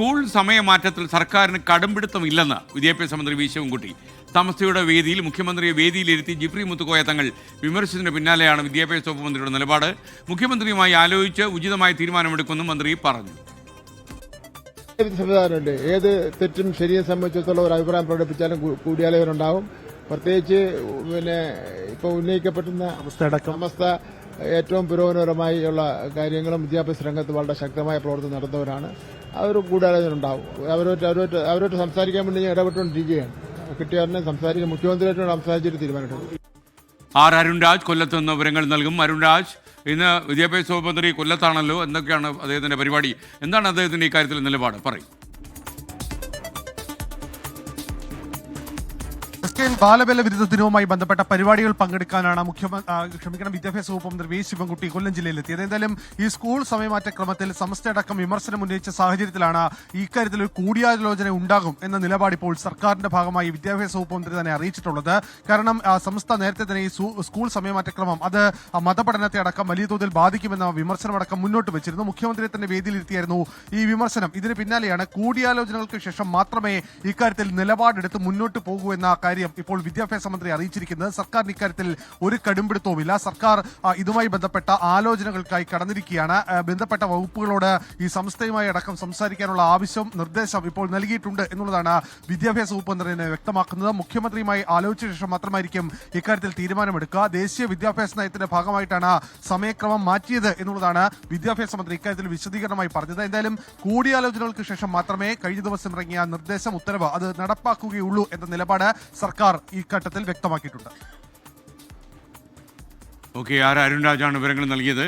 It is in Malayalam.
സ്കൂൾ സമയമാറ്റത്തിൽ സർക്കാരിന് കടുംപിടുത്തമില്ലെന്ന് വിദ്യാഭ്യാസ മന്ത്രി വി ശിവൻകുട്ടി. സമസ്തയുടെ വേദിയിൽ മുഖ്യമന്ത്രിയെ വേദിയിലിരുത്തി ജിഫ്രി മുത്തുക്കോയ തങ്ങൾ വിമർശിച്ചതിന് പിന്നാലെയാണ് വിദ്യാഭ്യാസ വകുപ്പ് മന്ത്രിയുടെ നിലപാട്. മുഖ്യമന്ത്രിയുമായി ആലോചിച്ച് ഉചിതമായ തീരുമാനമെടുക്കുമെന്നും മന്ത്രി പറഞ്ഞു. സംവിധാനമുണ്ട്. ഏത് തെറ്റും ശരിയെ സംബന്ധിച്ചിടത്തോളം ഒരു അഭിപ്രായം പ്രകടിപ്പിച്ചാലും കൂടിയാലോചന ഉണ്ടാവും. പ്രത്യേകിച്ച് ഇപ്പോൾ ഉന്നയിക്കപ്പെടുന്ന സമസ്ത ഏറ്റവും പുരോഗമനപരമായുള്ള കാര്യങ്ങളും വിദ്യാഭ്യാസ രംഗത്ത് വളരെ ശക്തമായ പ്രവർത്തനം നടത്തുന്നവരാണ്. അതൊരു കൂടിയാലോചന ഉണ്ടാവും. അവരോട്ട് സംസാരിക്കാൻ വേണ്ടി ഞാൻ ഇടപെട്ടുകൊണ്ടിരിക്കുകയാണ്. കിട്ടിയവരെ സംസാരിക്കാൻ മുഖ്യമന്ത്രിയായിട്ടോട് സംസാരിച്ചിട്ട് തീരുമാനമെടുക്കും. ആർ അരുൺരാജ് കൊല്ലത്ത് നിന്ന് വിവരങ്ങൾ നൽകും. അരുൺരാജ്, ഇന്ന് വിദ്യാഭ്യാസ വകുപ്പ് മന്ത്രി കൊല്ലത്താണല്ലോ, എന്തൊക്കെയാണ് അദ്ദേഹത്തിന്റെ പരിപാടി? എന്താണ് അദ്ദേഹത്തിന്റെ ഈ കാര്യത്തിൽ നിലപാട്? പറയും. ക്രിസ്ത്യൻ ബാലബല വിരുദ്ധ ദിനവുമായി ബന്ധപ്പെട്ട പരിപാടികൾ പങ്കെടുക്കാനാണ് വിദ്യാഭ്യാസ വകുപ്പ് മന്ത്രി വി ശിവൻകുട്ടി കൊല്ലം ജില്ലയിലെത്തിയത്. എന്തായാലും ഈ സ്കൂൾ സമയമാറ്റ ക്രമത്തിൽ സമസ്തയടക്കം വിമർശനം ഉന്നയിച്ച സാഹചര്യത്തിലാണ് ഇക്കാര്യത്തിൽ ഒരു കൂടിയാലോചന ഉണ്ടാകും എന്ന നിലപാട് ഇപ്പോൾ സർക്കാരിന്റെ ഭാഗമായി വിദ്യാഭ്യാസ വകുപ്പ് മന്ത്രി തന്നെ അറിയിച്ചിട്ടുള്ളത്. കാരണം സംസ്ഥ നേരത്തെ തന്നെ ഈ സ്കൂൾ സമയമാറ്റ ക്രമം അത് മതപഠനത്തെ അടക്കം വലിയ തോതിൽ ബാധിക്കുമെന്ന വിമർശനമടക്കം മുന്നോട്ട് വെച്ചിരുന്നു. മുഖ്യമന്ത്രിയെ തന്നെ വേദിയിലിരുത്തിയായിരുന്നു ഈ വിമർശനം. ഇതിന് പിന്നാലെയാണ് കൂടിയാലോചനകൾക്ക് ശേഷം മാത്രമേ ഇക്കാര്യത്തിൽ നിലപാടെടുത്ത് മുന്നോട്ട് പോകൂ എന്ന കാര്യം ഇപ്പോൾ വിദ്യാഭ്യാസ മന്ത്രി അറിയിച്ചിരിക്കുന്നത്. സർക്കാരിന് ഇക്കാര്യത്തിൽ ഒരു കടുംപിടുത്തവുമില്ല. സർക്കാർ ഇതുമായി ബന്ധപ്പെട്ട ആലോചനകൾക്കായി കടന്നിരിക്കുകയാണ്. ബന്ധപ്പെട്ട വകുപ്പുകളോട് ഈ സംസ്ഥയുമായി അടക്കം സംസാരിക്കാനുള്ള ആവശ്യം നിർദ്ദേശം ഇപ്പോൾ നൽകിയിട്ടുണ്ട് എന്നുള്ളതാണ് വിദ്യാഭ്യാസ വകുപ്പ് മന്ത്രി വ്യക്തമാക്കുന്നത്. മുഖ്യമന്ത്രിയുമായി ആലോചിച്ച ശേഷം മാത്രമായിരിക്കും ഇക്കാര്യത്തിൽ തീരുമാനമെടുക്കുക. ദേശീയ വിദ്യാഭ്യാസ നയത്തിന്റെ ഭാഗമായിട്ടാണ് സമയക്രമം മാറ്റിയത് എന്നുള്ളതാണ് വിദ്യാഭ്യാസ മന്ത്രി ഇക്കാര്യത്തിൽ വിശദീകരണമായി പറഞ്ഞത്. എന്തായാലും കൂടിയാലോചനകൾക്ക് ശേഷം മാത്രമേ കഴിഞ്ഞ ദിവസം ഇറങ്ങിയ നിർദ്ദേശം ഉത്തരവ് അത് നടപ്പാക്കുകയുള്ളൂ എന്ന നിലപാട് സർക്കാർ ഈ ഘട്ടത്തിൽ വ്യക്തമാക്കിയിട്ടുണ്ട്. ഓക്കെ, ആർ അരുൺരാജാണ് വിവരങ്ങൾ നൽകിയത്.